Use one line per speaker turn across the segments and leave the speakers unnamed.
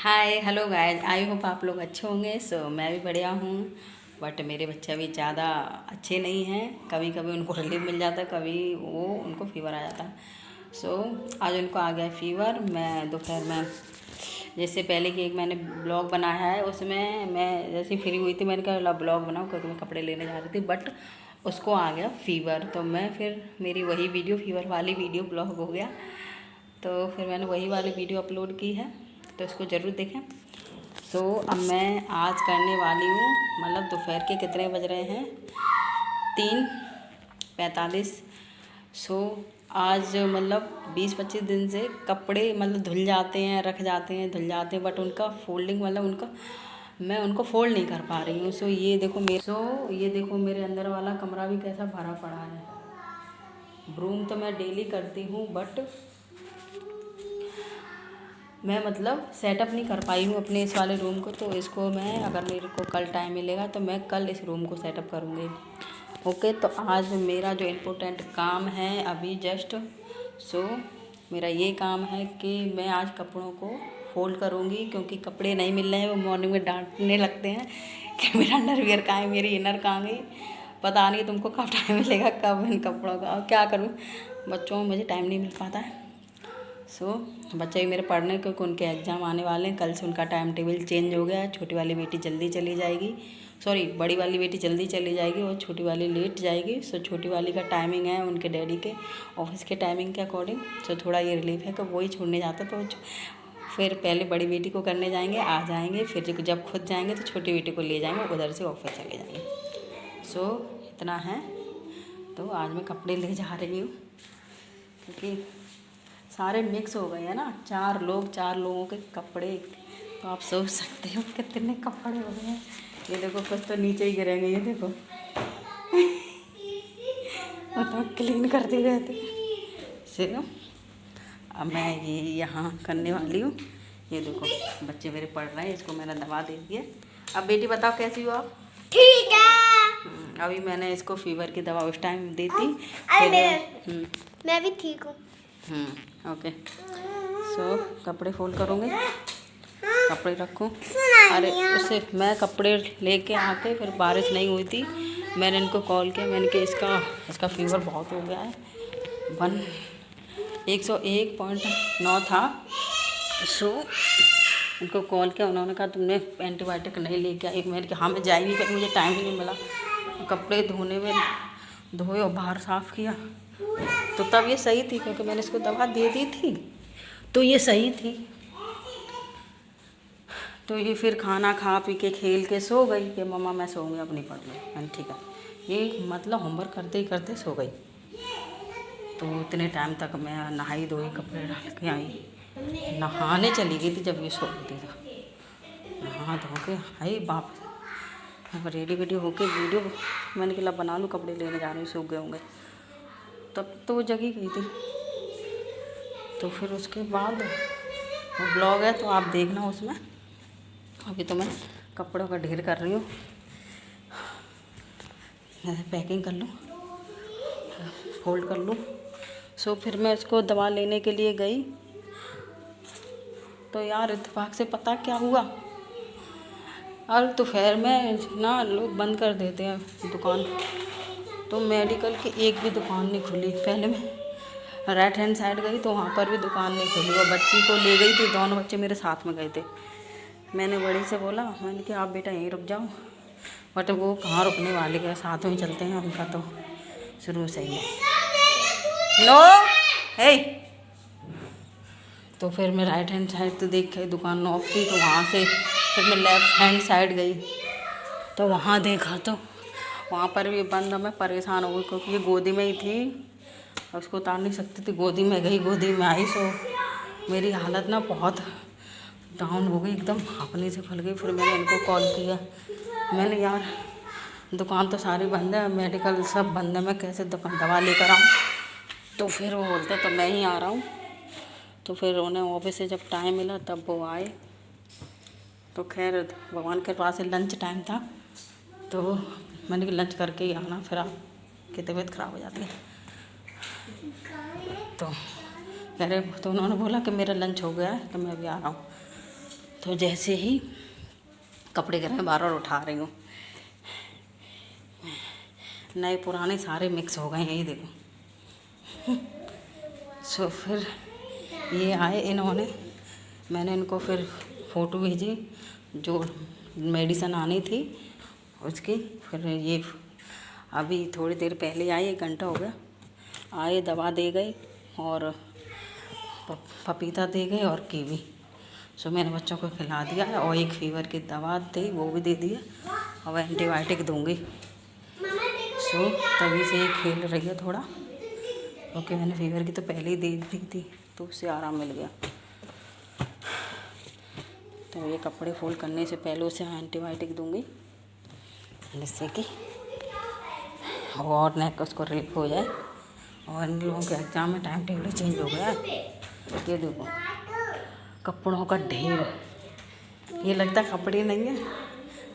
Hi hello guys, I hope आप लोग अच्छे होंगे। मैं भी बढ़िया हूँ। बट मेरे बच्चे भी ज़्यादा अच्छे नहीं हैं। कभी कभी उनको रिलीफ मिल जाता है, कभी वो उनको फीवर आ जाता है। आज उनको आ गया फीवर। मैं दोपहर में जैसे पहले की एक मैंने ब्लॉग बनाया है, उसमें मैं जैसे फ्री हुई थी मैंने कहा ब्लॉग बनाऊँ क्योंकि मैं कपड़े लेने जा रही थी। बट उसको आ गया फीवर, तो मैं फिर मेरी वही वीडियो फीवर वाली वीडियो ब्लॉग हो गया। तो फिर मैंने वही वाली वीडियो अपलोड की है, तो इसको ज़रूर देखें। अब मैं आज करने वाली हूँ, मतलब दोपहर के कितने बज रहे हैं, 3:45। आज मतलब 20-25 दिन से कपड़े मतलब धुल जाते हैं, रख जाते हैं, धुल जाते हैं, बट उनका फोल्डिंग मतलब मैं उनको फोल्ड नहीं कर पा रही हूँ। ये देखो मेरे अंदर वाला कमरा भी कैसा भरा पड़ा है। ब्रूम तो मैं डेली करती हूँ, बट मैं मतलब सेटअप नहीं कर पाई हूँ अपने इस वाले रूम को। तो इसको मैं, अगर मेरे को कल टाइम मिलेगा तो मैं कल इस रूम को सेटअप करूँगी। ओके, तो आज मेरा जो इम्पोर्टेंट काम है अभी जस्ट मेरा ये काम है कि मैं आज कपड़ों को फोल्ड करूँगी, क्योंकि कपड़े नहीं मिल रहे हैं। वो मॉर्निंग में डांटने लगते हैं कि मेरा अंडरवियर कहाँ है, मेरी इनर कहाँ गई, पता नहीं तुमको कब टाइम मिलेगा, कब इन कपड़ों का। अब क्या करूँ, बच्चों में मुझे टाइम नहीं मिल पाता है। बच्चे भी मेरे पढ़ने, क्योंकि उनके एग्ज़ाम आने वाले हैं। कल से उनका टाइम टेबल चेंज हो गया है। छोटी वाली बेटी जल्दी चली जाएगी, बड़ी वाली बेटी जल्दी चली जाएगी और छोटी वाली लेट जाएगी। छोटी वाली का टाइमिंग है उनके डैडी के ऑफिस के टाइमिंग के अकॉर्डिंग। थोड़ा ये रिलीफ है कि वही छोड़ने जाता, तो फिर पहले बड़ी बेटी को करने जाएंगे, आ जाएंगे, फिर जब खुद जाएंगे तो छोटी बेटी को ले जाएंगे, उधर से ऑफिस चले जाएंगे। इतना है। तो आज मैं कपड़े ले जा रही हूँ, क्योंकि सारे मिक्स हो गए हैं ना, 4 लोगों के कपड़े। तो आप सोच सकते हो कितने कपड़े हो गए हैं। ये देखो कुछ तो नीचे ही गिरेंगे, ये देखो मतलब क्लीन करती रहती है। अब मैं ये यहाँ करने वाली हूँ। ये देखो बच्चे मेरे पढ़ रहे हैं, इसको मैंने दवा दे दी है। अब बेटी बताओ कैसी हो आप?
ठीक है।
अभी मैंने इसको फीवर की दवा उस टाइम दी थी।
मैं भी ठीक हूँ।
ओके। कपड़े फोल्ड करूँगी, कपड़े रखूँ। अरे उससे मैं कपड़े लेके आके, फिर बारिश नहीं हुई थी, मैंने इनको कॉल किया। मैंने कहा इसका फीवर बहुत हो गया है, 101.9 था। उनको कॉल किया, उन्होंने कहा तुमने एंटीबायोटिक नहीं लेके आई। मैंने कहा हाँ मैं जा ही नहीं पाई, मुझे टाइम ही नहीं मिला। कपड़े धोने में धोए और बाहर साफ़ किया, तो तब ये सही थी, क्योंकि मैंने इसको दवा दे दी थी, तो ये सही थी। तो ये फिर खाना खा पी के खेल के सो गई कि मम्मा मैं सोऊंगी, अब नहीं पढ़ रही। मैंने ठीक है, ये मतलब होमवर्क करते ही करते सो गई। तो इतने टाइम तक मैं नहाई धोई, कपड़े डाल के आई, नहाने चली गई थी जब ये सो गई थी। नहा धो के आई बाप, अब रेडी वेडी होके वीडियो मैंने कहा बना लूँ, कपड़े लेने जा रही हूँ, सूख गए होंगे। तब तो वो जगी गई थी। तो फिर उसके बाद वो ब्लॉग है, तो आप देखना उसमें। अभी तो मैं कपड़ों का ढेर कर रही हूँ, पैकिंग कर लूँ, फोल्ड कर लूँ। फिर मैं इसको दवा लेने के लिए गई, तो यार इत्तेफाक से पता क्या हुआ, और दोपहर में ना लोग बंद कर देते हैं दुकान, तो मेडिकल की एक भी दुकान नहीं खुली। पहले मैं राइट हैंड साइड गई तो वहाँ पर भी दुकान नहीं खुली, और बच्ची को ले गई थी, दोनों बच्चे मेरे साथ में गए थे। मैंने बड़ी से बोला, मैंने कहा आप बेटा यहीं रुक जाओ, बट वो कहाँ रुकने वाले के, साथ में चलते हैं, उनका तो शुरू से ही है। नो हे। तो फिर मैं राइट हैंड साइड तो देख के दुकान ऑफ थी, तो वहाँ से फिर मैं लेफ़्ट हैंड साइड गई, तो वहाँ देखा तो वहाँ पर भी बंद। मैं परेशान हो गई, क्योंकि ये गोदी में ही थी, उसको उतार नहीं सकती थी। गोदी में गई, गोदी में आई, मेरी हालत ना बहुत डाउन हो गई, एकदम हाँफने से फल गई। फिर मैंने इनको कॉल किया, मैंने यार दुकान तो सारी बंद है, मेडिकल सब बंद है, मैं कैसे दवा लेकर आऊँ। तो फिर वो बोलते तो मैं ही आ रहा हूँ। तो फिर उन्हें ऑफिस से जब टाइम मिला तब वो आए। तो खैर भगवान के पास से लंच टाइम था, तो मैंने कि लंच करके ही आना, फिर आपकी तबीयत ख़राब हो जाती है। तो कह रहे, तो उन्होंने बोला कि मेरा लंच हो गया है, तो मैं भी आ रहा हूँ। तो जैसे ही कपड़े घर में बार बार उठा रही हूँ, नए पुराने सारे मिक्स हो गए हैं, ये देखो। सो फिर ये आए इन्होंने, मैंने इनको फिर फ़ोटो भेजी जो मेडिसिन आनी थी उसकी। फिर ये अभी थोड़ी देर पहले आए, 1 घंटा हो गया आए, दवा दे गए और पपीता दे गए और कीवी। सो मैंने बच्चों को खिला दिया है और एक फीवर की दवा थी वो भी दे दी है और एंटीबायोटिक दूँगी। सो तभी से ये खेल रही है थोड़ा, क्योंकि मैंने फीवर की तो पहले ही दे दी थी तो उससे आराम मिल गया। तो ये कपड़े फोल्ड करने से पहले उसे एंटीबायोटिक दूँगी जिससे कि और नेक उसको रिलीफ हो जाए। और इन लोगों के एग्ज़ाम में टाइम टेबल चेंज हो गया। ये देखो कपड़ों का ढेर, ये लगता कपड़े नहीं है,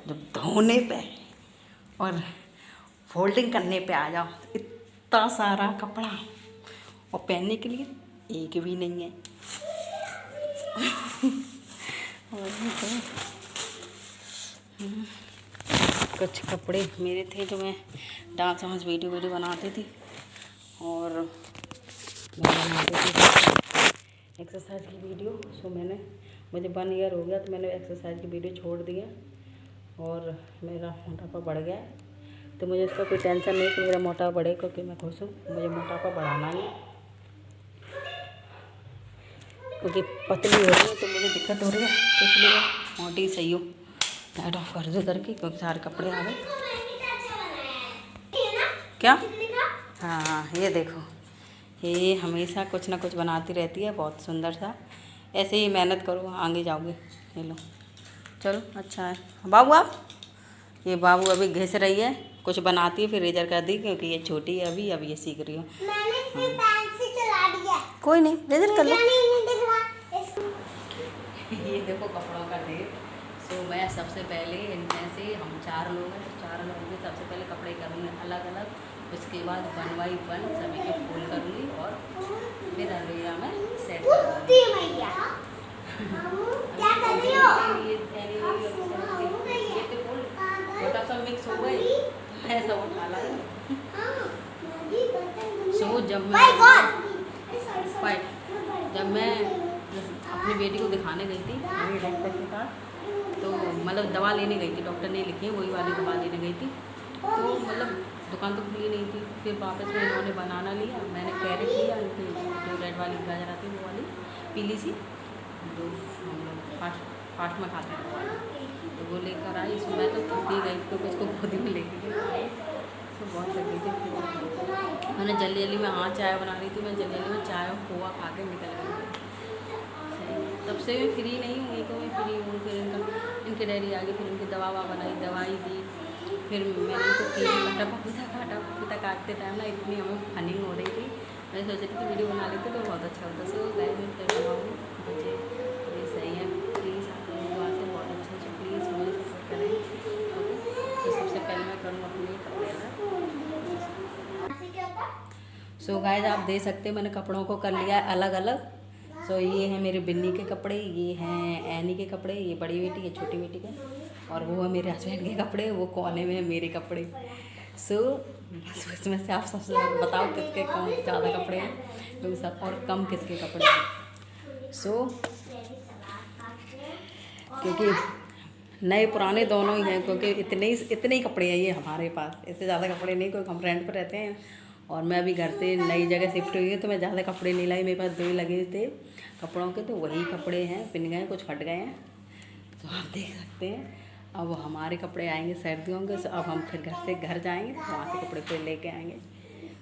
जब धोने पे और फोल्डिंग करने पे आ जाओ इतना सारा कपड़ा और पहनने के लिए एक भी नहीं है। और कुछ कपड़े मेरे थे जो मैं डांस वांस वीडियो बनाती थी और मैं बनाती थी एक्सरसाइज की वीडियो। सो मुझे 1 ईयर हो गया तो मैंने एक्सरसाइज की वीडियो छोड़ दिया और मेरा मोटापा बढ़ गया है। तो मुझे इसका कोई टेंशन नहीं कि मेरा मोटापा बढ़े, क्योंकि मैं खुश हूँ, मुझे मोटापा बढ़ाना ही, क्योंकि पतली हो रही है तो मुझे दिक्कत हो रही है, तो इसलिए मोटी सही हो। लाइट ऑफ कर दो करके, क्योंकि सारे कपड़े आ गए। क्या? हाँ ये देखो, ये हमेशा कुछ ना कुछ बनाती रहती है, बहुत सुंदर सा। ऐसे ही मेहनत करो आगे जाओगे। ये लो, चलो अच्छा है। बाबू आप, ये बाबू अभी घिस रही है, कुछ बनाती है फिर रेजर कर दी, क्योंकि ये छोटी है अभी ये सीख रही है। कोई नहीं, रेजर कर लो। ये देखो कपड़ों का ढेर। सो मैं सबसे पहले इनमें से हम 4 लोग हैं, तो 4 लोगों के सबसे पहले कपड़े करूँगी अलग अलग, उसके बाद 1 बाई 1 सभी के फोल्ड करूँगी और फिर अलमीरा में सेट करूँगी। छोटा सा मिक्स हो गए ऐसा उठा ला। सो जब मैं अपनी बेटी को दिखाने गई थी मेरी डॉक्टर के पास, तो मतलब दवा लेने गई थी, डॉक्टर ने लिखी वही वाली दवा लेने गई थी, तो मतलब दुकान तो खुली नहीं थी। फिर वापस में इन्होंने बनाना लिया, मैंने कैरेट लिया, इनकी जो रेड वाली गाजर आती है वो वाली पीली सी, जो हम लोग फास्ट में खाते हैं वो वाली, तो वो लेकर आई। इसमें मैं तो थक ही गई क्योंकि उसको खुद ही लेके गई, तो बहुत लग गई थी। फिर मैंने जल्दी में चाय बना रही थी, मैं जल्दी में चाय और खोआ खा के निकल गई। तब से मैं फ्री नहीं हूँ, तो मैं फ्री हूँ। फिर इनके डैडी आ गए, फिर उनकी दवा बनाई, दवाई दी, फिर मैंने इनको कीवी पपीता काटते टाइम ना इतनी हमें फनिंग हो रही थी, मैं सोच रही थी वीडियो बना लेते तो बहुत अच्छा होता। सो गाइस मैं फिर बनाऊँ, बच्चे ये सही है, प्लीज़ आप लोग दुआ से बहुत अच्छे से प्लीज़ मुझे सपोर्ट करें। ओके, तो सबसे पहले मैं करूँ अपने कपड़े का। सो गाइस आप देख सकते हैं मैंने कपड़ों को कर लिया है अलग अलग। सो ये हैं मेरे बिन्नी के कपड़े, ये हैं एनी के कपड़े, ये बड़ी बेटी ये छोटी बेटी के, और वो है मेरे हस्बैंड के कपड़े, वो कोने में है मेरे कपड़े। सो इसमें से आप सबसे बताओ किसके कौन ज़्यादा कपड़े हैं, क्योंकि सब और कम किसके कपड़े हैं। सो क्योंकि नए पुराने दोनों ही हैं, क्योंकि इतने ही कपड़े हैं ये हमारे पास, इससे ज़्यादा कपड़े नहीं, क्योंकि हम रेंट पर रहते हैं और मैं अभी घर से नई जगह शिफ्ट हुई हूँ, तो मैं ज़्यादा कपड़े नहीं लाई, मेरे पास 2 ही लगे थे कपड़ों के, तो वही कपड़े हैं, पिन गए कुछ फट गए हैं, तो आप देख सकते हैं। अब हमारे कपड़े आएंगे सर्दियों के, तो अब हम फिर घर से घर जाएंगे, वहाँ से कपड़े फिर लेके आएंगे।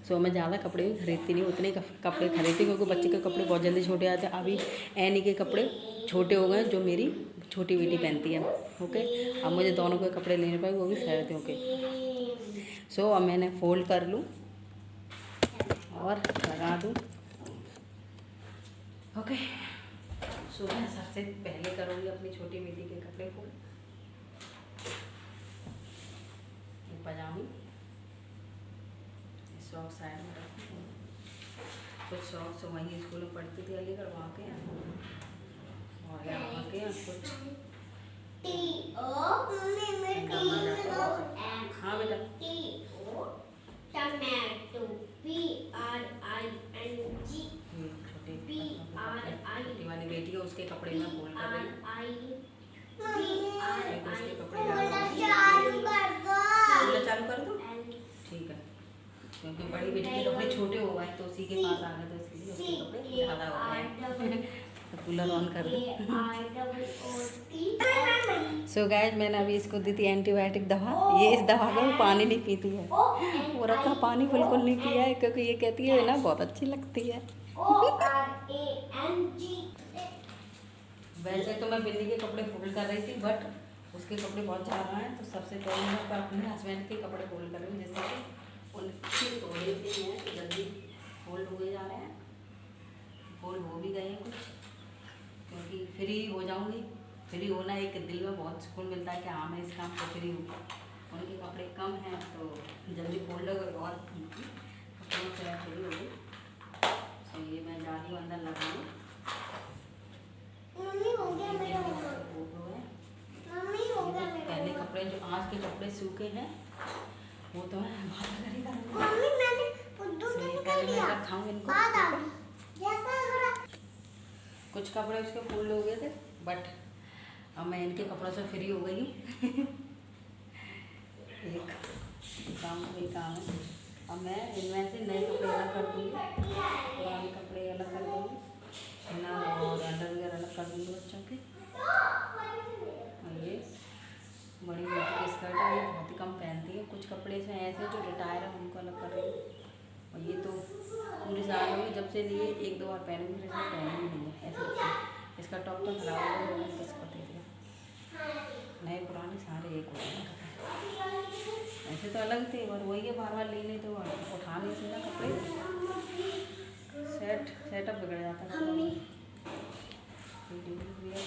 सो मैं ज़्यादा कपड़े भी खरीदती नहीं, उतने कपड़े खरीदती, क्योंकि बच्चे के कपड़े बहुत जल्दी छोटे आते हैं। अभी एनी के कपड़े छोटे हो गए जो मेरी छोटी बेटी पहनती है। ओके, अब मुझे दोनों के कपड़े लेने पड़े, वो भी सर्दियों के। सो अब मैंने फोल्ड कर लूँ और लगा दूँ। ओके, सो मैं सबसे पहले करूँगी अपनी छोटी बेटी के कपड़े को, पजामी सॉक्स साइड में रखूँ, कुछ सॉक्स वहीं स्कूल में पढ़ती थी अलीगढ़, वहाँ के हैं, और यहाँ के कुछ
मम्मी मेरे
हाँ बेटा
टमाटो PRING
छोटी वाली बेटी है, उसके कपड़े में फोल्ड कर रही हूँ। चालू कर दो, ठीक है, क्योंकि बड़ी बेटी के कपड़े छोटे हो गए तो उसी के पास आ गए, तो इसलिए उसके कपड़े ज़्यादा हो गए। तो कूलर ऑन कर दो। सो गाइस, मैंने अभी इसको दी थी एंटीबायोटिक दवा। ये इस दवा का वो पानी नहीं पीती है, वो रखा पानी बिल्कुल नहीं पिया है, क्योंकि ये कहती है ना बहुत अच्छी लगती है। वैसे तो मैं बिल्ली के कपड़े फोल्ड कर रही थी, बट उसके कपड़े बहुत ज़्यादा हैं, तो सबसे पहले मैं अपने हस्बैंड के कपड़े फोल्ड कर रही हूँ, जैसे कि उनकी थोड़े से हैं तो जल्दी फोल्ड हुए जा रहे हैं, फोल्ड हो भी गए हैं कुछ, क्योंकि फ्री हो जाऊँगी। फ्री होना एक दिल में बहुत सुकून मिलता है कि हाँ मैं इस काम से फ्री हूँ। उनके कपड़े कम हैं तो जल्दी फोल्ड हो गए और कपड़ों से फ्री हो गई। तो ये मैं जा रही हूँ अंदर लगाऊँ। पहले कपड़े जो आज के कपड़े सूखे हैं वो तो मैं बाहर कर ही रखाऊँ इनको। कुछ कपड़े उसके फोल्ड हो गए थे, बट अब मैं इनके कपड़ों से फ्री हो गई हूँ। एक काम है, अब मैं इनमें से नए कपड़े अलग कर दूँगी, पुराने कपड़े अलग कर दूँगी, और अंडरवियर अलग कर दूँगी बच्चों के। और ये बड़ी बेटी की स्कर्ट है, ये बहुत ही कम पहनती है। कुछ कपड़े इसमें ऐसे जो रिटायर है उनको अलग कर रही हूँ। और ये तो पूरी साल हो गई जब से लिए, एक दो बार पहनूंगी, फिर इसमें पहनी नहीं है ऐसे लगता है। इसका टॉप तो खराब हो गया, किस को दे दिया। नए पुराने सारे एक हो गए, ऐसे तो अलग थे और वही है, बार बार लेने तो उठा नहीं सकता कपड़े, सेटअप बिगड़ जाता है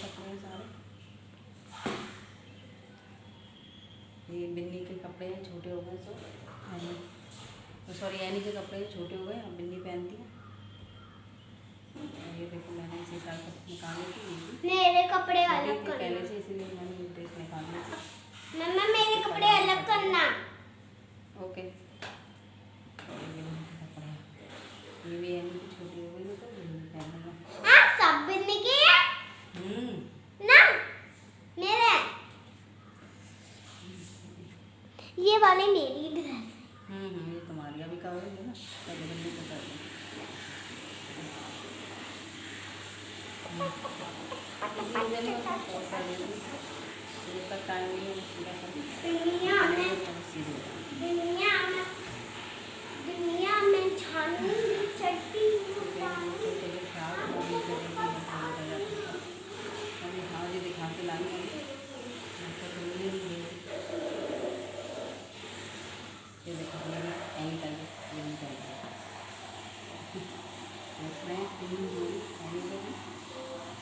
कपड़े सारे। ये बिन्नी के कपड़े हैं, छोटे हो गए तो सॉरी एनी के कपड़े छोटे हो गए, अब बिन्नी पहनती है। ये देखो मैंने इसी साल निकाली थी,
मेरे कपड़े अलग कर
पहले से, इसीलिए मैंने ये ड्रेस निकाली थी।
मम्मा मेरे कपड़े अलग करना।
ओके, कपड़े ये भी एनी की छोटी हो गई तो पहनूंगा।
सब बिन्नी के ना मेरे, ये वाले मेरी ड्रेस।
ये तुम्हारी अभी कवर है ना, पहले बंदी को कर दो। टाइम नहीं
दुनिया में छानूंगी चट्टी
हाँ जी, दिखा के लाई ये देखो एनी कर इसमें 3 जोड़ी एनी के हैं,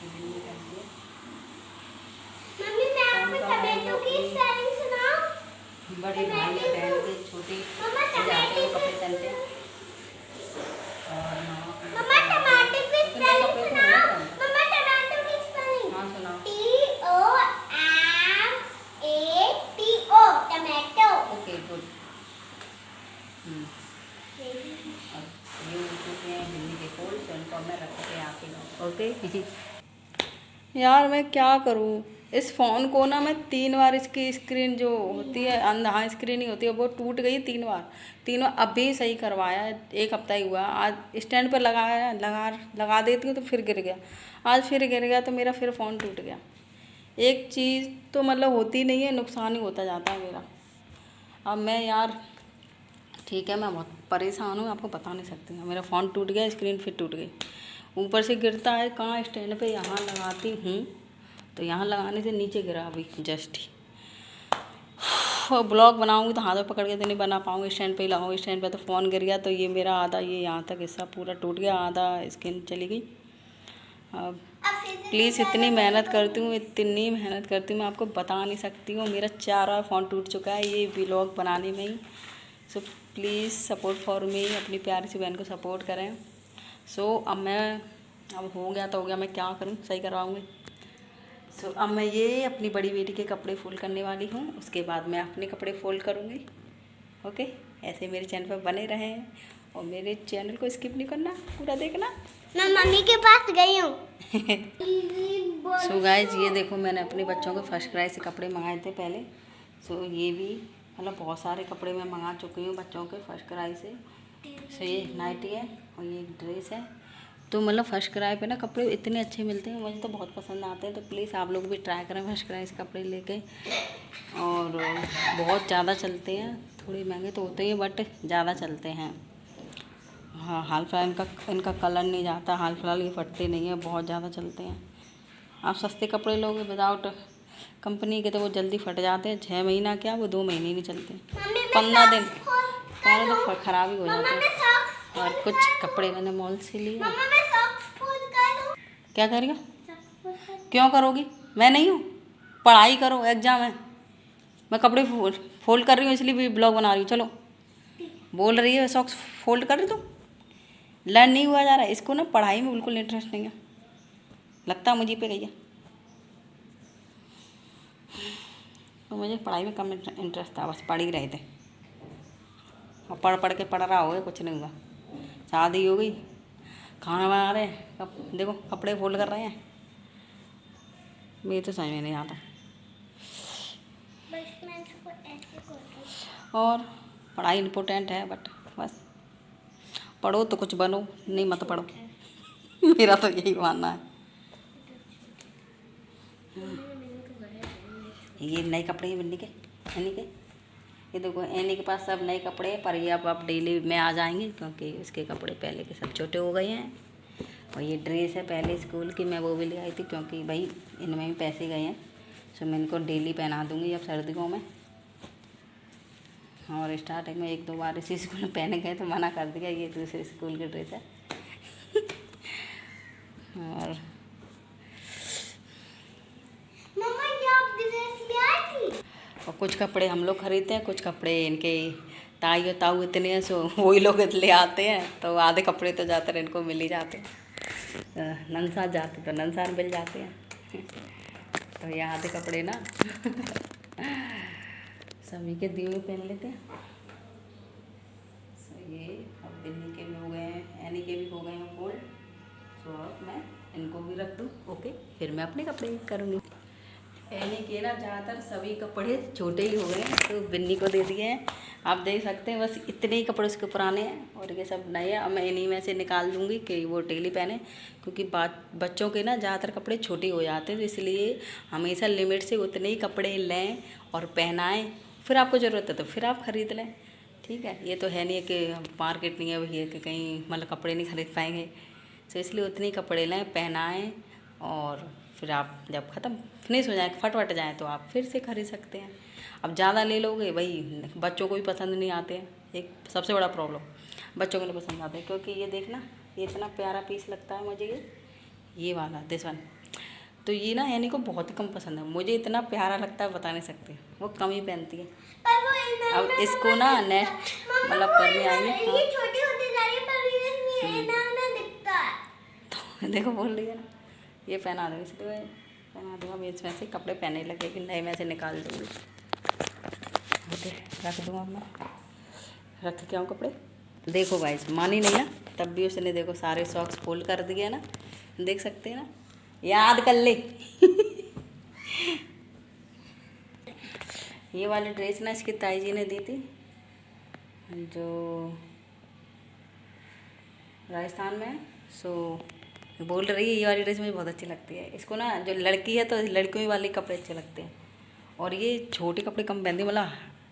बिल्ली कर दिए।
मम्मी मैं आपको टमाटो की स्पेलिंग सुनाऊं?
बड़े भाई या बहन के छोटे जाते हैं कपड़े पहनते हैं। और
मम्मा टमाटो की स्पेलिंग सुनाओ। मम्मा टमाटो की स्पेलिंग।
हाँ सुनाओ।
TOMATO tomato.
Okay good. ये उनके हैं बिल्ली के फूल, तो उनको मैं रख के आती हूँ। ओके यार मैं क्या करूँ, इस फ़ोन को ना मैं 3 बार इसकी स्क्रीन जो होती है हाँ स्क्रीन ही होती है, वो टूट गई 3 बार अभी सही करवाया है, 1 हफ्ता ही हुआ। आज स्टैंड पर लगा देती हूँ तो फिर गिर गया, आज फिर गिर गया तो मेरा फिर फ़ोन टूट गया। एक चीज़ तो मतलब होती नहीं है, नुकसान ही होता जाता है मेरा। अब मैं यार ठीक है, मैं बहुत परेशान हूँ, आपको बता नहीं सकती हूँ। मेरा फ़ोन टूट गया, स्क्रीन फिर टूट गई, ऊपर से गिरता है कहाँ स्टैंड पे, यहाँ लगाती हूँ तो यहाँ लगाने से नीचे गिरा अभी जस्ट ही। और ब्लॉग बनाऊँगी तो हाथों पकड़ के तो नहीं बना पाऊँगी, स्टैंड पे ही लगाऊँगी। स्टैंड पे तो फ़ोन गिर गया तो ये मेरा आधा ये यहाँ तक हिस्सा पूरा टूट गया, आधा स्क्रीन चली गई। अब प्लीज़ इतनी मेहनत करती हूँ, मैं आपको बता नहीं सकती हूँ। मेरा 4 बार फ़ोन टूट चुका है ये व्लॉग बनाने में ही। So please support for me, अपनी प्यारी सी बहन को सपोर्ट करें। सो अब हो गया तो हो गया, मैं क्या करूँ, सही करवाऊँगी। सो अब मैं ये अपनी बड़ी बेटी के कपड़े फोल्ड करने वाली हूँ, उसके बाद मैं अपने कपड़े फोल्ड करूँगी। ओके, ऐसे मेरे चैनल पर बने रहें और मेरे चैनल को स्किप नहीं करना, पूरा देखना।
मैं मम्मी के पास गई हूँ।
सो गाइस, ये देखो मैंने अपने बच्चों के फर्स्ट क्राई से कपड़े मंगाए थे पहले। सो ये भी मतलब बहुत सारे कपड़े मैं मंगा चुकी हूँ बच्चों के फर्स्ट क्राई से। सो ये नाइटी है और ये ड्रेस है। तो मतलब फर्स्ट क्राई पे ना कपड़े इतने अच्छे मिलते हैं, मुझे तो बहुत पसंद आते हैं। तो प्लीज़ आप लोग भी ट्राई करें फर्स्ट क्राई से कपड़े लेके। और बहुत ज़्यादा चलते हैं, थोड़े महंगे तो होते हैं बट ज़्यादा चलते हैं। हाँ, हाल फिलहाल इनका कलर नहीं जाता, हाल फिलहाल ये फटते नहीं हैं, बहुत ज़्यादा चलते हैं। आप सस्ते कपड़े लोगे विदाउट कंपनी के तो वो जल्दी फट जाते हैं। 6 महीना क्या, वो 2 महीने नहीं चलते, 15 दिन पहले तो ख़राब ही हो जाते हैं। और कुछ कपड़े मैंने मॉल से लिए। क्या कर रही हो? क्यों करोगी? मैं नहीं हूँ, पढ़ाई करो, एग्जाम है। मैं कपड़े फोल्ड कर रही हूँ इसलिए भी ब्लॉग बना रही हूँ। चलो, बोल रही है सॉक्स फोल्ड कर रही तुम। लर्न नहीं हुआ जा रहा है इसको ना, पढ़ाई में बिल्कुल इंटरेस्ट नहीं है, लगता है मुझे पे गई है। तो मुझे पढ़ाई में कम इंटरेस्ट था, बस पढ़ ही रहे थे और पढ़ के पढ़ रहा होगा, कुछ नहीं हुआ। शादी हो गई, खाना बना रहे हैं, देखो कपड़े फोल्ड कर रहे हैं। मुझे तो समझ में नहीं आता। और पढ़ाई इम्पोर्टेंट है बट बस पढ़ो तो कुछ बनो, नहीं मत पढ़ो। मेरा तो यही मानना है। ये नए कपड़े हैं बिन्नी के, एनी के। ये देखो एनी के पास सब नए कपड़े हैं, पर ये अब डेली में आ जाएंगे क्योंकि उसके कपड़े पहले के सब छोटे हो गए हैं। और ये ड्रेस है पहले स्कूल की, मैं वो भी ले आई थी क्योंकि भाई इनमें भी पैसे गए हैं। सो मैं इनको डेली पहना दूँगी अब सर्दियों में। और स्टार्टिंग में 1-2 बार इसी स्कूल में पहने गए तो मना कर दिया, ये दूसरे स्कूल की ड्रेस है। और
मम्मा ये आप ड्रेस ले आई थी?
और कुछ कपड़े हम लोग खरीदते हैं, कुछ कपड़े इनके ताई और ताऊ इतने हैं सो वही लोग ले आते हैं। तो आधे कपड़े तो ज़्यादातर इनको मिल ही जाते हैं। नंसार जाते तो नंसार मिल जाते हैं। तो ये आधे कपड़े ना सभी के दिए हुए पहन लेते हैं। सो ये अब बिन्नी के भी हो गए हैं, एनी के भी हो गए हैं फोल्ड। सो अब मैं इनको भी रख दूँ। ओके, फिर मैं अपने कपड़े करूँगी। एनी के ना ज़्यादातर सभी कपड़े छोटे ही हो गए हैं तो बिन्नी को दे दिए हैं। आप देख सकते हैं बस इतने ही कपड़े उसके पुराने हैं और ये सब नए हैं। अब मैं इन्हीं में से निकाल दूँगी कि वो डेली पहने, क्योंकि बच्चों के ना ज़्यादातर कपड़े छोटे हो जाते हैं। तो इसलिए हमेशा लिमिट से उतने ही कपड़े लें और पहनाएँ, फिर आपको ज़रूरत है तो फिर आप ख़रीद लें। ठीक है, ये तो है नहीं है कि मार्केट नहीं है भैया कि कहीं मतलब कपड़े नहीं खरीद पाएंगे। तो इसलिए उतने ही कपड़े लें, पहनाएँ और फिर आप जब ख़त्म फिनिश हो जाए, फट जाए तो आप फिर से खरीद सकते हैं। अब ज़्यादा ले लोगे भाई बच्चों को भी पसंद नहीं आते हैं, एक सबसे बड़ा प्रॉब्लम बच्चों को नहीं पसंद आते हैं। क्योंकि ये देखना, ये इतना प्यारा पीस लगता है मुझे, ये वाला दिस वन। तो ये ना एनी को बहुत ही कम पसंद है, मुझे इतना प्यारा लगता है बता नहीं सकते, वो कम ही पहनती है। अब इसको ना नेक्स्ट मतलब करने आएंगे।
ये छोटी होती जा रही है पर ये इसमें ना दिखता है।
तो देखो बोल रही है ना, ये पहना दो, इसलिए पहना दूँगा। मैं इसमें से कपड़े पहने लगे कि नए में से निकाल दूँगी। ओके, रख दूँगा मैं, रख के आऊँ कपड़े। देखो गाइस, मानी नहीं ना, तब भी उसने देखो सारे सॉक्स फोल्ड कर दिए ना, देख सकते हैं ना, याद कर ले। ये वाली ड्रेस ना इसकी ताई जी ने दी थी, जो राजस्थान में है। सो बोल रही है ये वाली ड्रेस मुझे बहुत अच्छी लगती है। इसको ना जो लड़की है तो लड़कियों वाले कपड़े अच्छे लगते हैं, और ये छोटे कपड़े कम पहनती है। मतलब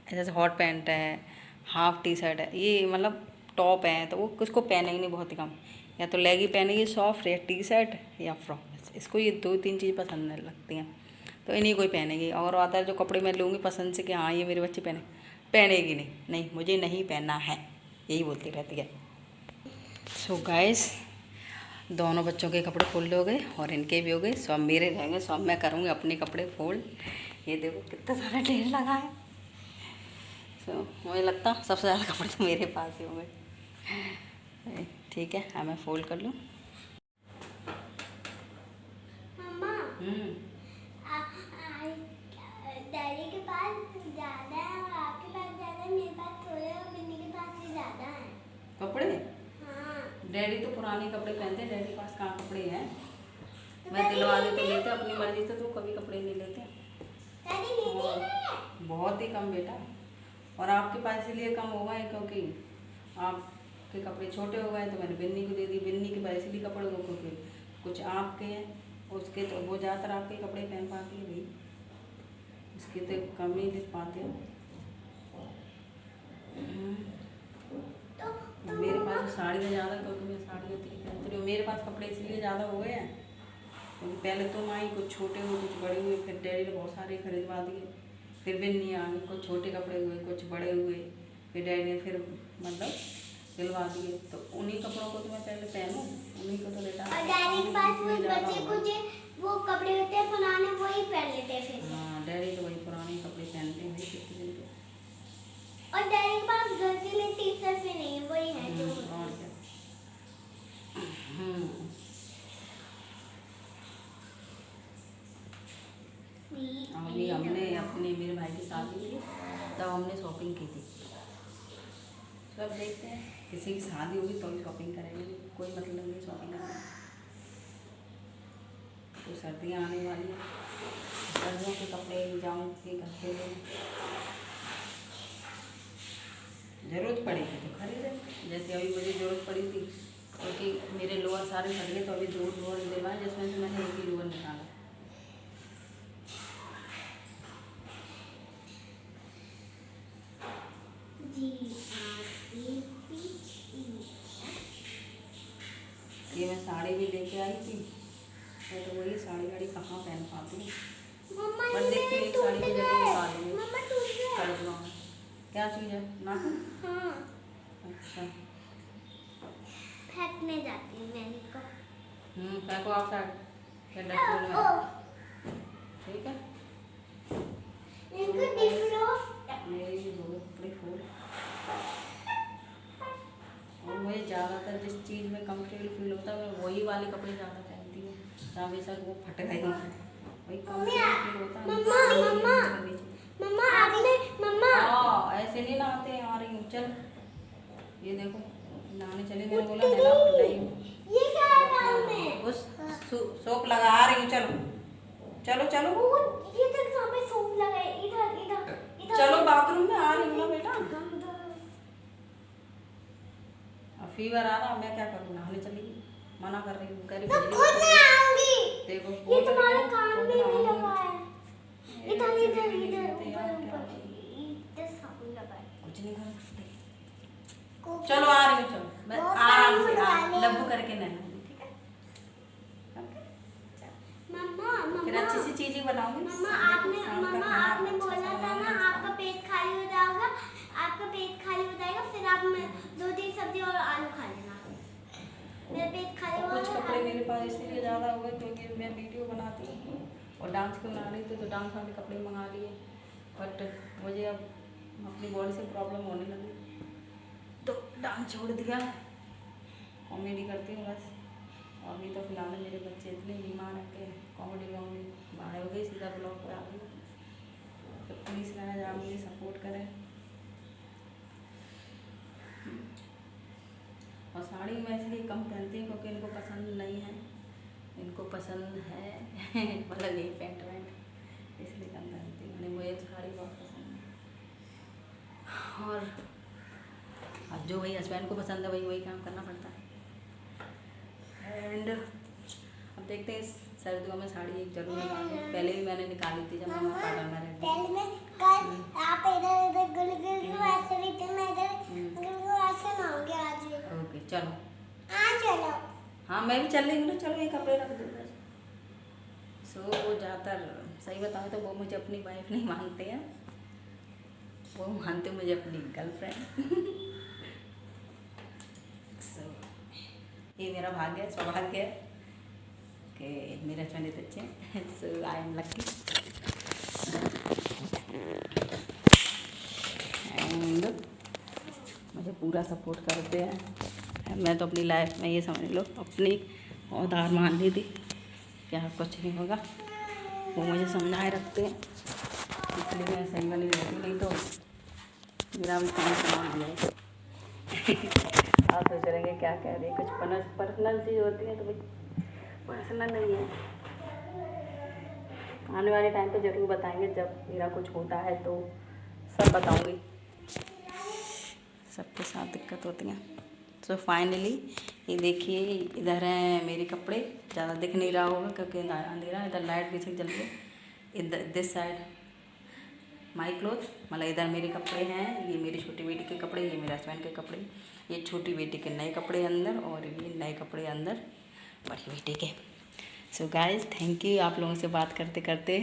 जैसे हॉट पैंट है, हाफ टी शर्ट है, ये मतलब टॉप है तो वो उसको पहनेगी नहीं, बहुत ही कम। या तो लेगी पहनेगी सॉफ्ट, या टी शर्ट या फ्रॉक, बस इसको ये 2-3 चीज़ पसंद नहीं लगती हैं तो इन्हीं को ही पहनेगी। और आता है जो कपड़े मैं लूँगी पसंद से कि हाँ ये मेरे बच्चे पहनेगी नहीं, नहीं मुझे नहीं पहनना है, यही बोलती रहती है। सो गाइस, दोनों बच्चों के कपड़े फोल्ड हो गए और इनके भी हो गए। सो अब मेरे रहेंगे, सो अब मैं करूँगी अपने कपड़े फोल्ड। ये देखो कितना सारा ढेर लगा है। सो मुझे लगता सबसे ज़्यादा कपड़े तो मेरे पास ही होंगे। ठीक है, अब मैं फोल्ड कर लूँ।
मम्मा
डैडी तो पुराने कपड़े पहनते हैं, डैडी के पास कहाँ कपड़े हैं। मैं दिलवा दे तो लेते, अपनी मर्जी से तो कभी कपड़े नहीं लेते। और बहुत ही कम बेटा। और आपके पास इसलिए कम हो गए क्योंकि आपके कपड़े छोटे हो गए तो मैंने बिन्नी को दे दी। बिन्नी के पास इसलिए कपड़े हो क्योंकि कुछ आपके हैं, उसके तो वो ज़्यादातर आपके कपड़े पहन पाती है भाई, इसके तो कम ही लिख पाते हो। मेरे पास साड़ियाँ ज़्यादा क्योंकि मैं साड़ियाँ पहनती रही हूँ। मेरे पास कपड़े इसलिए ज़्यादा हो गए हैं क्योंकि पहले तुम आई, कुछ छोटे हुए कुछ बड़े हुए, फिर डैडी ने बहुत सारे खरीदवा दिए। फिर बिन्नी आ गई, कुछ छोटे कपड़े हुए कुछ बड़े हुए, फिर डैडी ने फिर मतलब दिलवा दिए। तो उन्हीं कपड़ों को तो मैं पहले पहनूँ, उन्हीं को तो बेटा।
और डैडी के पास वो बच्चे कुछ वो कपड़े होते हैं पुराने, वही पहन लेते हैं फिर।
हाँ, डैडी तो वही पुराने कपड़े पहनते हैं भाई कितने दिन के।
और डैडी के पास घर के लिए टी शर्ट भी नहीं है, वही है जो
और क्या। अभी हमने अपने मेरे भाई की शादी की तब हमने शॉपिंग की थी। सब देखते हैं, किसी की शादी होगी तो भी शॉपिंग करेंगे, कोई मतलब नहीं शॉपिंग करने। तो सर्दियाँ आने वाली हैं, सर्दियों के कपड़े जाऊँगी घर के लिए, ज़रूरत पड़ेगी तो खरीदें। जैसे अभी मुझे ज़रूरत पड़ी थी क्योंकि मेरे लोअर सारे फट गए, तो अभी 2 लोअर दिलवाए जिसमें से मैंने एक ही लोअर निकाला। ये मैं साड़ी भी लेके आई थी, मैं तो वही साड़ी वाड़ी कहाँ पहन पाती हूँ। पर देखती हूँ एक साड़ी की जगह निकालूंगी, कर दूँगा। क्या चीज़ है नाखून?
हाँ,
अच्छा,
फेंकने जाती हूँ मैं इनको।
फेंको आप साइड डस्टबिन में, ठीक है।
इनको डिफ्लो
मेरे भी दो कपड़े फूल। और मुझे ज़्यादातर जिस चीज़ में कंफर्टेबल फील होता है मैं वही वाले कपड़े ज़्यादा पहनती हूँ, जहाँ बेशक वो फट गए हों, वही कंफर्टेबल फील होता है।
मम्मा आपने मम्मा
हाँ, ऐसे नहीं नहाते आ रही हूँ। चल ये देखो नहाने चले, मैंने बोला है ना नहीं
ये क्या है बाल में?
उस सोप लगा आ रही हूँ। चलो चलो चलो
ये तक यहाँ पे सोप लगा है, इधर इधर इधर।
चलो बाथरूम में आ रही हूँ ना बेटा। अब फीवर आ रहा, मैं क्या करूँ, नहाने चली गई, मना कर रही हूँ, कह रही
मैं खुद नहीं आऊंगी।
देखो
ये तुम्हारा कान में भी लगा है, इधर इधर इधर ऊपर इधर साबुन लगा है।
कुछ नहीं कर सकते। चलो आ रही हूँ, चलो मैं आराम से लब्बू करके नहाऊंगी, ठीक है।
मम्मा
फिर अच्छी सी चीजें बनाऊंगी।
मम्मा आपने बोला था ना आपका पेट खाली हो जाएगा, आपका पेट खाली हो जाएगा, फिर आप 2-3 सब्जी और आलू खा लेना। मेरा पेट खाली हुआ।
कुछ कपड़े मेरे पास इसलिए ज़्यादा हुए क्योंकि मैं वीडियो बनाती हूँ और डांस को बना रही थी, तो डांस वाले कपड़े मंगा लिए। बट मुझे अब अपनी बॉडी से प्रॉब्लम होने लगी तो डांस छोड़ दिया, कॉमेडी करती हूँ बस। अभी तो फिलहाल मेरे बच्चे इतने बीमार हैं कि कॉमेडी बाहर हो गई, सीधा ब्लॉग पर आ गई। तो प्लीज़ गाइस आप मुझे सपोर्ट करें। और साड़ी मैं इसलिए कम पहनती हूँ क्योंकि इनको पसंद नहीं है, इनको पसंद है मतलब यही पैंट वैंट, इसलिए कम पहनती हूँ। मुझे तो साड़ी बहुत पसंद है। और अब जो वही हस्बैंड को पसंद है वही काम करना पड़ता है। एंड अब देखते हैं सर्दियों में साड़ी एक जरूर निकालूँ। पहले भी मैंने निकाली थी जब मैं पार्लर में रहती थी।
आप इधर गुलगुल ऐसे रहते, मैं इधर गुलगुल ऐसे नहाऊंगी आज।
ओके चलो
चलो।
हाँ मैं भी चल रही हूँ ना। चलो ये कपड़े रख दो बस। वो ज़्यादातर सही बताऊँ तो वो मुझे अपनी वाइफ नहीं मानते हैं, वो मानते मुझे अपनी गर्लफ्रेंड। ये मेरा भाग्य है, सौभाग्य है कि मेरे हस्बैंड इतने अच्छे हैं। सो आई एम लकी। एंड मुझे पूरा सपोर्ट करते हैं। मैं तो अपनी लाइफ में ये समझ लो अपनी औधार मान ली थी, क्या कुछ नहीं होगा, वो मुझे समझाए रखते हैं, इसलिए मैं सही वाली रहती, नहीं तो मेरा भी काम समान हो जाएगा। आप सोच रहे हैं क्या कह रही है, कुछ पर्सनल चीज़ होती है तो भाई पर्सनल नहीं है। आने वाले टाइम पे ज़रूर बताएंगे, जब मेरा कुछ होता है तो सब बताऊंगी। सबके साथ दिक्कत होती है। सो फाइनली ये देखिए, इधर है मेरे कपड़े, ज़्यादा दिख नहीं रहा होगा क्योंकि अंधेरा है। इधर लाइट भी से जल रही है। इधर दिस साइड माई क्लोथ, मतलब इधर मेरे कपड़े हैं। ये मेरी छोटी बेटी के कपड़े, ये मेरे हस्बैंड के कपड़े, ये छोटी बेटी के नए कपड़े अंदर, और ये नए कपड़े अंदर बड़ी बेटी के। सो गाइस थैंक यू, आप लोगों से बात करते करते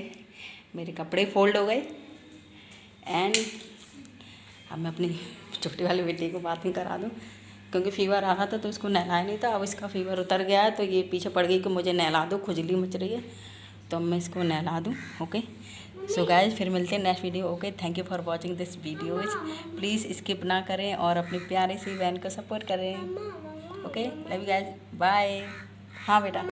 मेरे कपड़े फोल्ड हो गए। एंड अब मैं अपनी छोटी वाली बेटी को बात ही करा दूँ, क्योंकि फ़ीवर आ रहा था तो उसको नहलाया नहीं था। अब इसका फ़ीवर उतर गया है तो ये पीछे पड़ गई कि मुझे नहला दो, खुजली मच रही है, तो अब मैं इसको नहला दूँ। ओके सो गाइस फिर मिलते हैं next video. Okay thank you for watching this videos. Please skip ना करें और अपनी प्यारी सी बहन को सपोर्ट करें। Okay love you guys, bye. हाँ बेटा।